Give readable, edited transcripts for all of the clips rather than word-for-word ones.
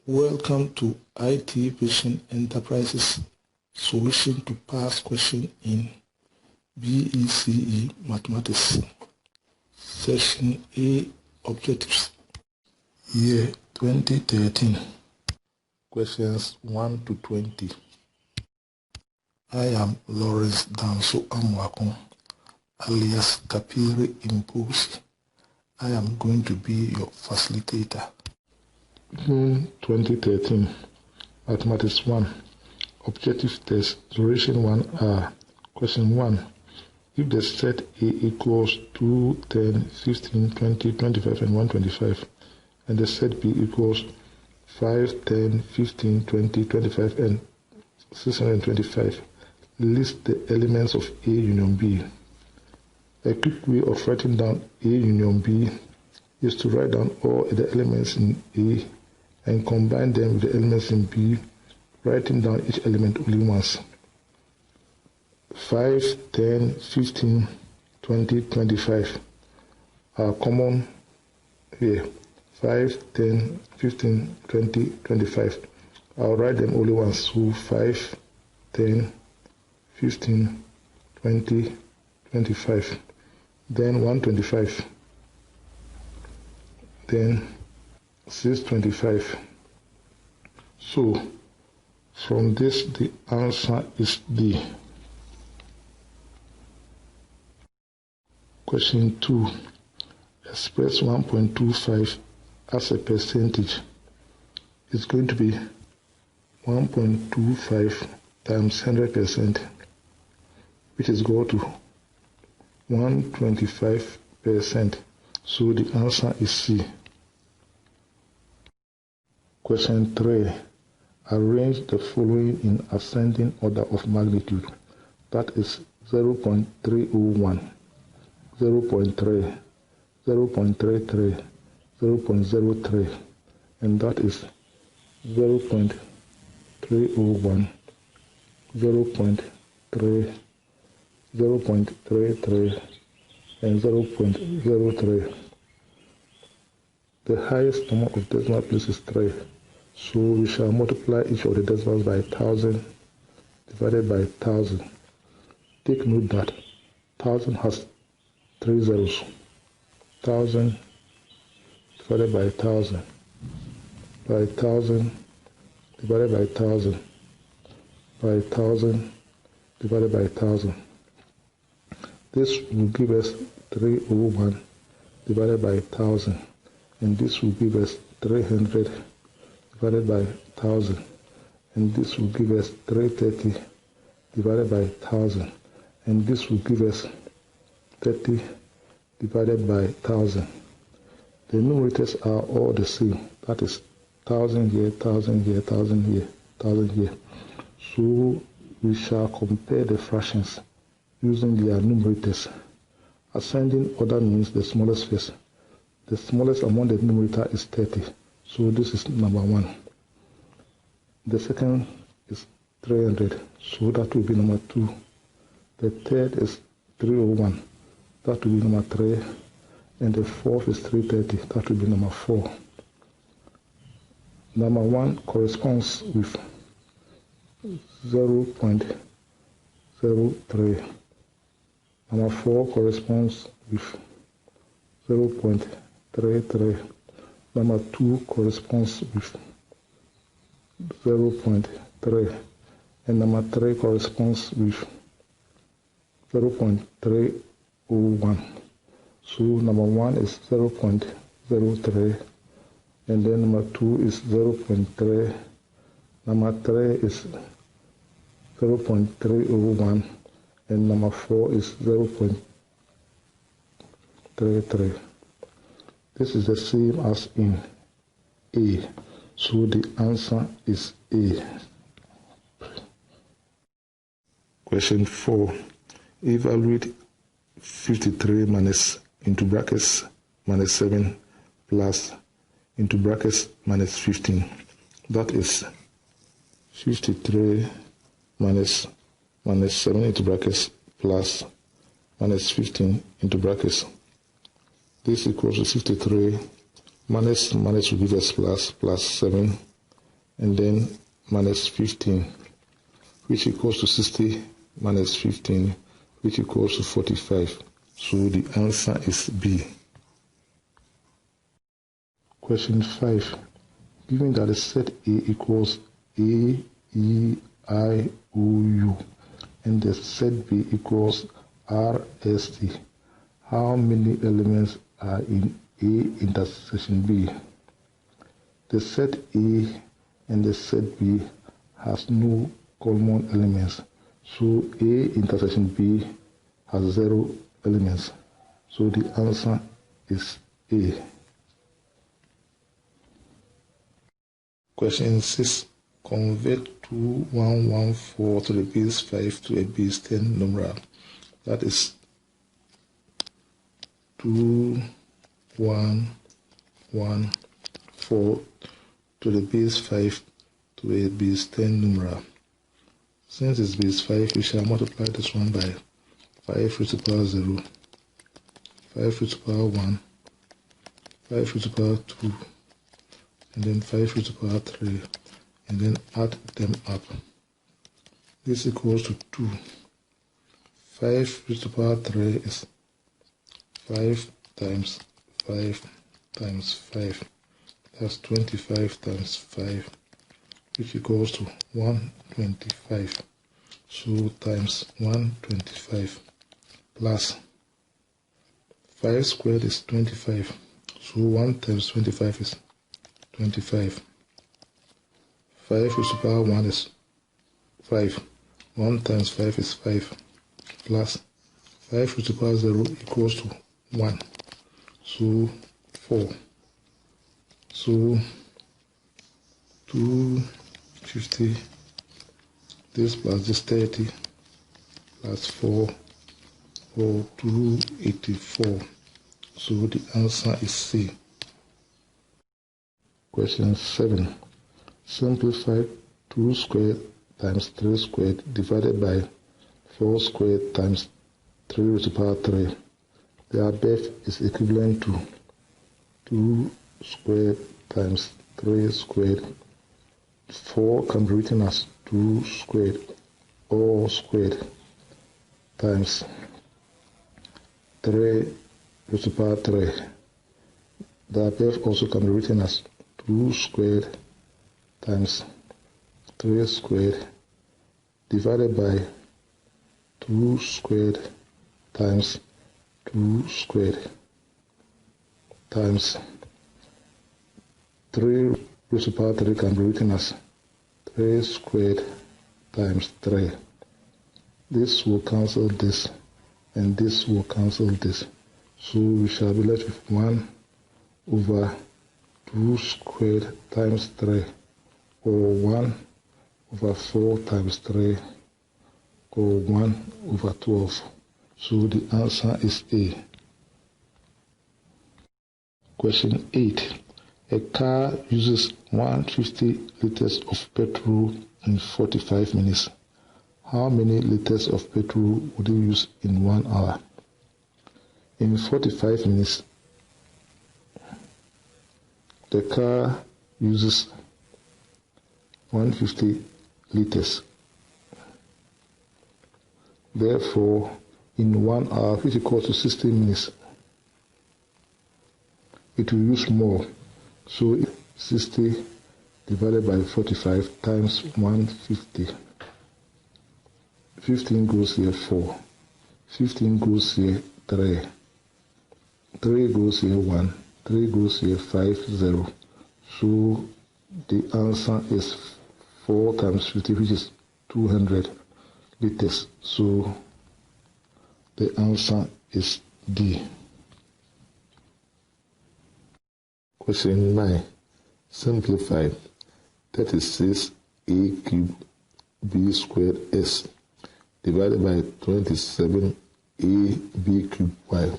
Welcome to IT Vision Enterprises Solution to Past Question in BECE Mathematics. Section A Objectives. Year 2013. Questions 1 to 20. I am Lawrence Danso-Amoako, alias Kapiri Imposi. I am going to be your facilitator. June 2013. Mathematics 1. Objective test. Duration 1 hour. Question 1. If the set A equals 2, 10, 15, 20, 25, and 125, and the set B equals 5, 10, 15, 20, 25, and 625, list the elements of A union B. A quick way of writing down A union B is to write down all the elements in A and combine them with the elements in B, writing down each element only once. 5, 10, 15, 20, 25 are common here. 5, 10, 15, 20, 25. I'll write them only once. So 5, 10, 15, 20, 25. Then 125. Then 625. So from this the answer is D. Question 2. Express 1.25 as a percentage. It's going to be 1.25 times 100%, which is equal to 125%. So the answer is C. Question 3. Arrange the following in ascending order of magnitude. That is 0.301, 0.3, 0.33, 0.03, and that is 0.301, 0.3, 0.33, and 0.03. The highest number of decimal places is 3, so we shall multiply each of the decimals by 1,000 divided by 1,000. Take note that 1,000 has 3 zeros. 1,000 divided by 1,000 by 1,000 divided by 1,000 by 1,000 divided by 1,000. This will give us 301 divided by 1,000, and this will give us 300 divided by 1,000, and this will give us 330 divided by 1,000, and this will give us 30 divided by 1,000. The numerators are all the same. That is 1,000 here, 1,000 here, 1,000 here, 1,000 here. So we shall compare the fractions using their numerators. Ascending order means the smallest first. The smallest among the numerator is 30. So this is number 1. The second is 300. So that will be number 2. The third is 301. That will be number 3. And the fourth is 330. That will be number 4. Number 1 corresponds with 0.03. Number 4 corresponds with 0.33. Number 2 corresponds with 0.3. And number 3 corresponds with 0.301. So number 1 is 0.03. And then number 2 is 0.3. Number 3 is 0.301. And number 4 is 0.33. This is the same as in A. So the answer is A. Question 4. Evaluate 53 minus into brackets minus 7 plus into brackets minus 15. That is 53 minus 7 into brackets plus minus 15 into brackets. This equals to 53 minus will give us plus 7 and then minus 15, which equals to 60 minus 15, which equals to 45. So the answer is B. Question 5. Given that the set A equals A, E, I, O, U, and the set B equals R, S, T, how many elements are in A intersection B? The set A and the set B has no common elements, so A intersection B has 0 elements. So the answer is A. Question 6. Convert 2114 to the base 5 to a base 10 numeral. That is 2114 to the base 5 to a base 10 numeral. Since it's base 5, we shall multiply this one by 5 raised to the power 0, 5 raised to the power 1, 5 raised to the power 2, and then 5 raised to the power 3, and then add them up. This equals to 2. 5 raised to the power 3 is 5 times 5 times 5. That's 25 times 5, which equals to 125. So times 125 plus 5 squared is 25. So 1 times 25 is 25. 5 raised to the power 1 is 5. 1 times 5 is 5. Plus 5 raised to the power 0 equals to 1. So 4. So 250, this plus this 30, plus 4, or 284. So the answer is C. Question 7. Simplify 2 squared times 3 squared divided by 4 squared times 3 raised to the power 3. The above is equivalent to 2 squared times 3 squared. 4 can be written as 2 squared all squared times 3 raised to the power 3. The above also can be written as 2 squared times 3 squared divided by 2 squared times 2 squared times 3 raised to the power 3 can be written as 3 squared times 3. This will cancel this, and this will cancel this. So we shall be left with 1 over 2 squared times 3, or 1 over 4 times 3, or 1 over 12. So the answer is A. Question 8. A car uses 150 liters of petrol in 45 minutes. How many liters of petrol would you use in 1 hour? In 45 minutes, the car uses 150 liters. Therefore, in 1 hour, which equals to 60 minutes, it will use more. So 60 divided by 45 times 150. 15 goes here 4. 15 goes here 3. 3 goes here 1. 3 goes here 5, 0. So the answer is 4 times 50, which is 200 liters. So the answer is D. Question 9. Simplify 36 A cubed B squared S divided by 27 A B cubed Y.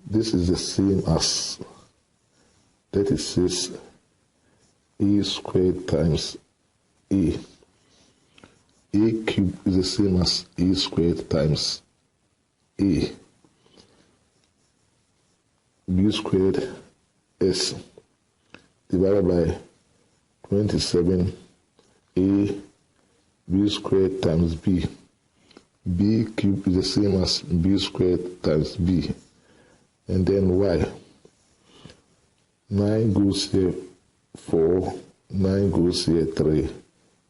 This is the same as 36 A squared times A. A cubed is the same as A squared times A. B squared S divided by 27 a b squared times b. B cubed is the same as b squared times b. And then y. 9 goes here 4, 9 goes here 3.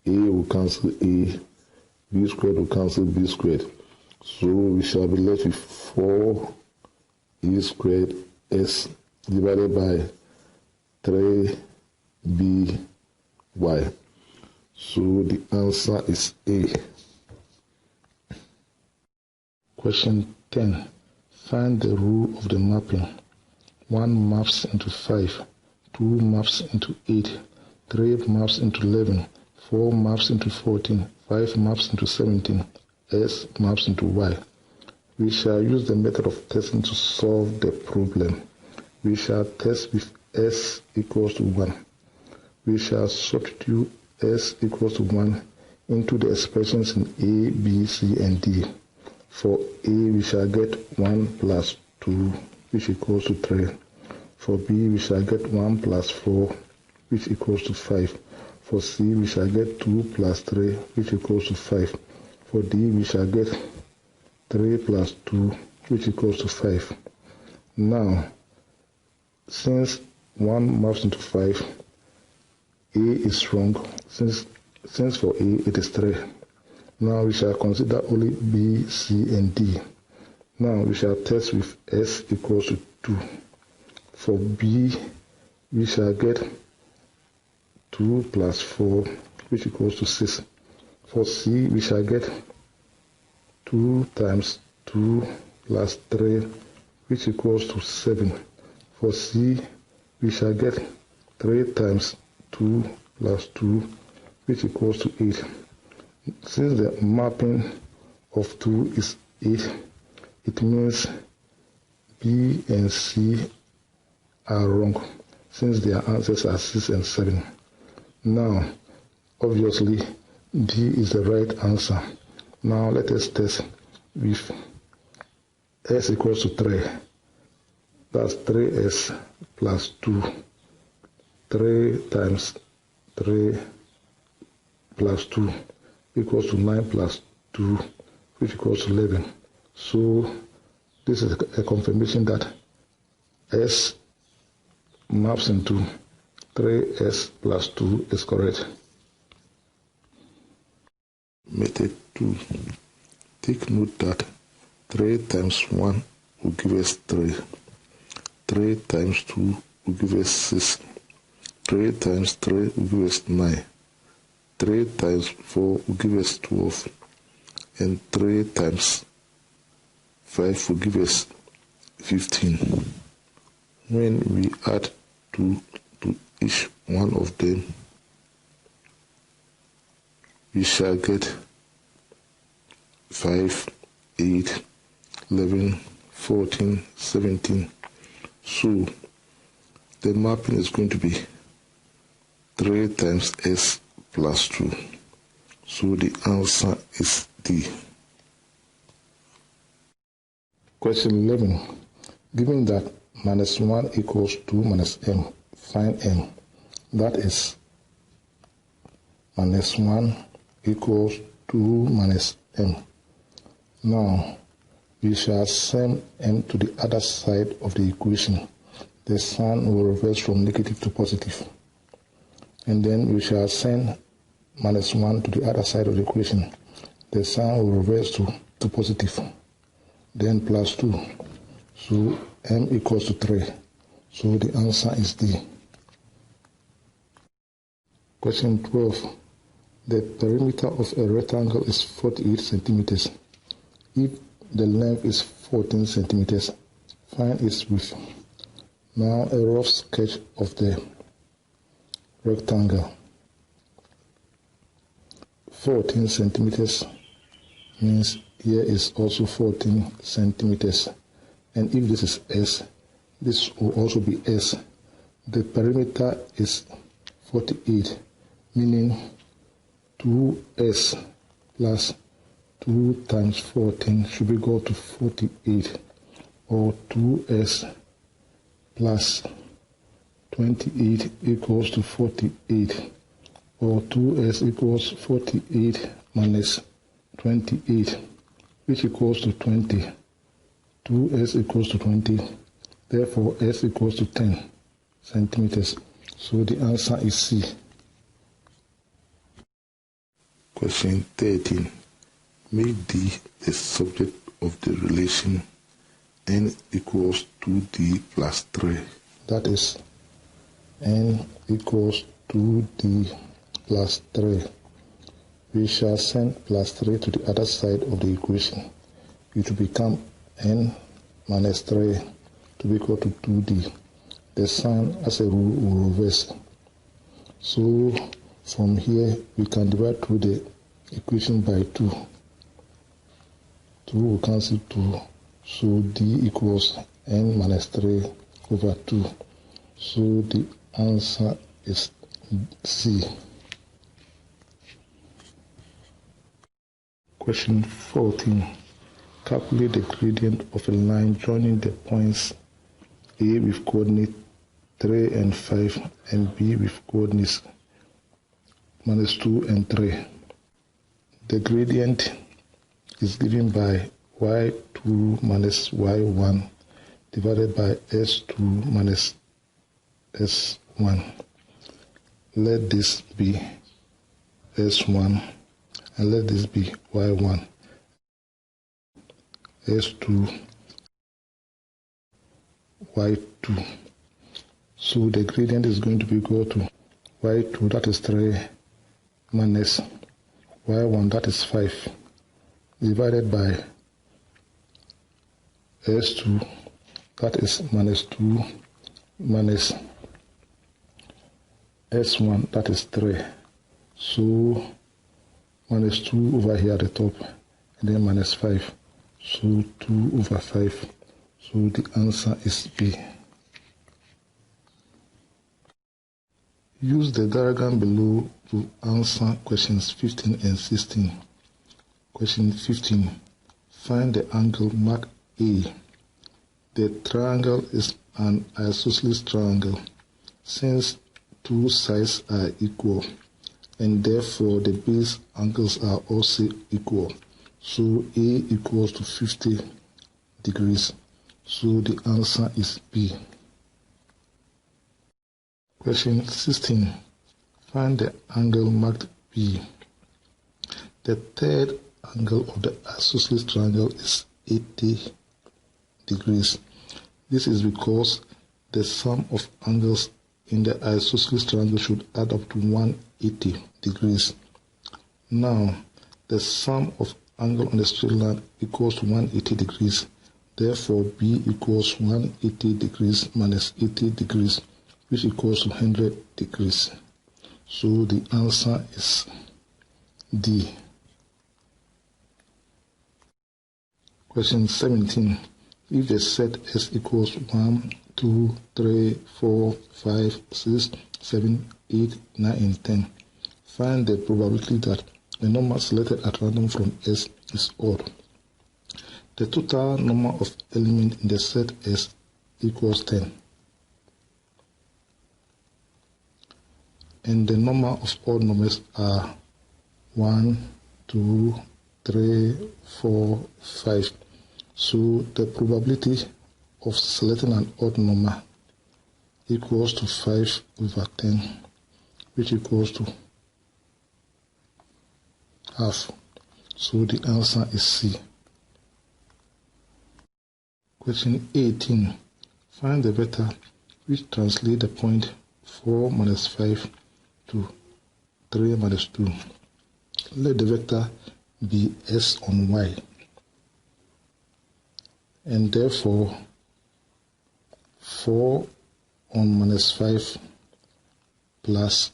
A will cancel A, b squared will cancel b squared. So we shall be left with 4 a squared s divided by 3 b y. So the answer is A. Question 10. Find the rule of the mapping. 1 maps into 5, 2 maps into 8, 3 maps into 11, 4 maps into 14, 5 maps into 17, S maps into Y. We shall use the method of testing to solve the problem. We shall test with S equals to 1. We shall substitute S equals to 1 into the expressions in A, B, C, and D. For A, we shall get 1 plus 2, which equals to 3. For B, we shall get 1 plus 4, which equals to 5. For C, we shall get 2 plus 3, which equals to 5. For D, we shall get 3 plus 2, which equals to 5. Now, since 1 maps into 5, A is wrong. Since for A, it is 3. Now we shall consider only B, C, and D. Now we shall test with S equals to 2. For B, we shall get 2 plus 4, which equals to 6. For C, we shall get 2 times 2 plus 3, which equals to 7. For C, we shall get 3 times 2 plus 2, which equals to 8. Since the mapping of 2 is 8, it means B and C are wrong, since their answers are 6 and 7. Now, obviously, D is the right answer. Now let us test with S equals to 3. That's 3S plus 2. 3 times 3 plus 2 equals to 9 plus 2, which equals to 11. So this is a confirmation that S maps into 3S plus 2 is correct. Method 2. Take note that 3 times 1 will give us 3. 3 times 2 will give us 6. 3 times 3 will give us 9. 3 times 4 will give us 12. And 3 times 5 will give us 15. When we add 2 to each one of them, we shall get 5, 8, 11, 14, 17. So the mapping is going to be 3 times S plus 2. So the answer is D. Question 11. Given that minus 1 equals 2 minus m, find m. That is minus 1 equals 2 minus m. Now, we shall send m to the other side of the equation. The sign will reverse from negative to positive. And then we shall send minus 1 to the other side of the equation. The sign will reverse to positive. Then plus 2. So m equals to 3. So the answer is D. Question 12. The perimeter of a rectangle is 48 centimeters. If the length is 14 centimeters, find its width. Now a rough sketch of the rectangle. 14 centimeters means here is also 14 centimeters. And if this is S, this will also be S. The perimeter is 48, meaning 2S plus 2 times 14 should be equal to 48, or 2S plus 28 equals to 48. or 2s equals 48 minus 28, which equals to 20. 2s equals to 20, therefore s equals to 10 centimeters. So the answer is C. Question 13. Make D the subject of the relation n equals 2D plus 3. That is n equals 2D plus 3. We shall send plus 3 to the other side of the equation. It will become n minus 3 to be equal to 2D. The sign, as a rule, will reverse. So from here, we can divide through the equation by 2. 2 will cancel 2. So D equals n minus 3 over 2. So the answer is C. Question 14. Calculate the gradient of a line joining the points A with coordinate 3 and 5 and B with coordinates minus 2 and 3. The gradient is given by y2 minus y1 divided by s2 minus s1. Let this be s1 and let this be y1. S2, Y2. So the gradient is going to be equal to Y2, that is 3, minus Y1, that is 5, divided by S2, that is minus 2, minus S1, that is 3. So minus 2 over here at the top, and then minus 5. So 2 over 5. So the answer is B. Use the diagram below to answer questions 15 and 16. Question 15. Find the angle marked A. The triangle is an isosceles triangle. Since two sides are equal, and therefore the base angles are also equal, so A equals to 50 degrees. So the answer is B. Question 16. Find the angle marked B. The third angle of the isosceles triangle is 80 degrees. This is because the sum of angles in the isosceles triangle should add up to 180 degrees. Now, the sum of angle on the straight line equals to 180 degrees. Therefore, B equals 180 degrees minus 80 degrees, which equals to 100 degrees. So the answer is D. Question 17. If the set S equals 1, 2, 3, 4, 5, 6, 7, 8, 9, and 10, find the probability that the number selected at random from S is odd. The total number of elements in the set S equals 10. And the number of odd numbers are 1, 2, 3, 4, 5. So the probability of selecting an odd number equals to 5 over 10, which equals to half. So the answer is C. Question 18. Find the vector which translates the point 4 minus 5 to 3 minus 2. Let the vector be S on Y. And therefore, 4 on minus 5 plus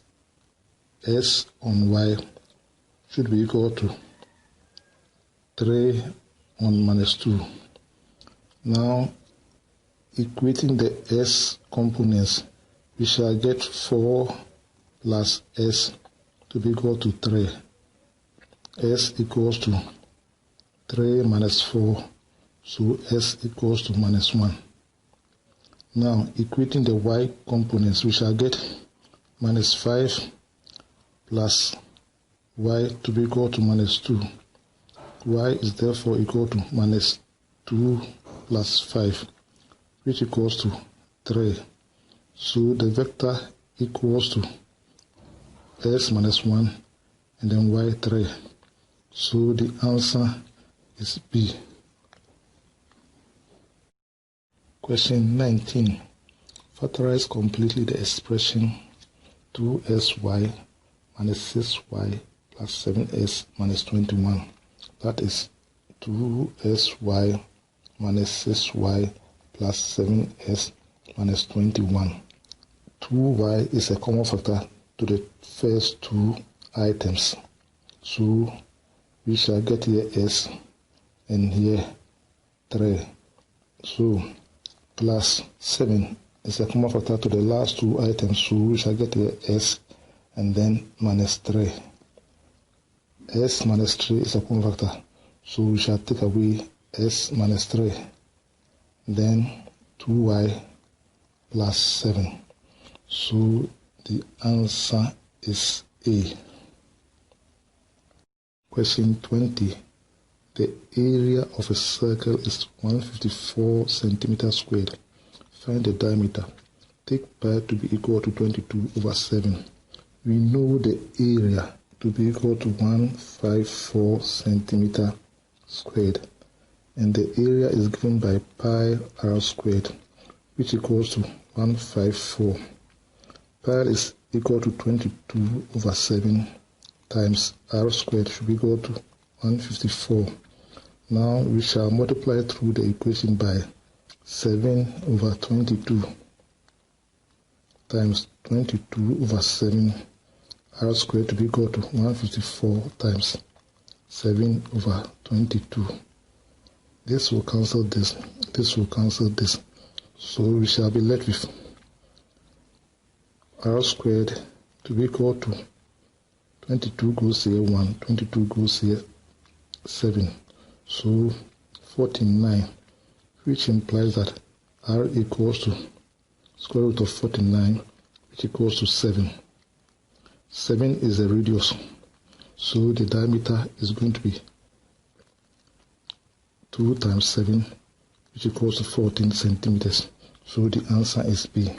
S on Y should be equal to 3 on minus 2. Now, equating the S components, we shall get 4 plus S to be equal to 3. S equals to 3 minus 4, so S equals to minus 1. Now, equating the Y components, we shall get minus 5 plus y to be equal to minus 2. Y is therefore equal to minus 2 plus 5, which equals to 3. So the vector equals to s minus 1 and then y 3. So the answer is B. Question 19. Factorize completely the expression 2sy minus 6y plus 7s minus 21. That is 2sy minus 6y plus 7s minus 21. 2y is a common factor to the first two items. So we shall get here s and here 3. So plus 7 is a common factor to the last two items. So we shall get here s and then minus 3. S minus 3 is a common factor. So we shall take away s minus 3. Then 2y plus 7. So the answer is A. Question 20. The area of a circle is 154 centimeters squared. Find the diameter. Take pi to be equal to 22 over 7. We know the area to be equal to 154 centimeters squared. And the area is given by pi r squared, which equals to 154. Pi is equal to 22 over 7 times r squared should be equal to 154. Now we shall multiply through the equation by 7 over 22 times 22 over 7 r squared to be equal to 154 times 7 over 22. This will cancel this, this will cancel this. So we shall be left with r squared to be equal to 22 goes here 1, 22 goes here 7. So 49, which implies that r equals to square root of 49, which equals to 7. 7 is the radius. So the diameter is going to be 2 times 7, which equals to 14 centimeters. So the answer is B.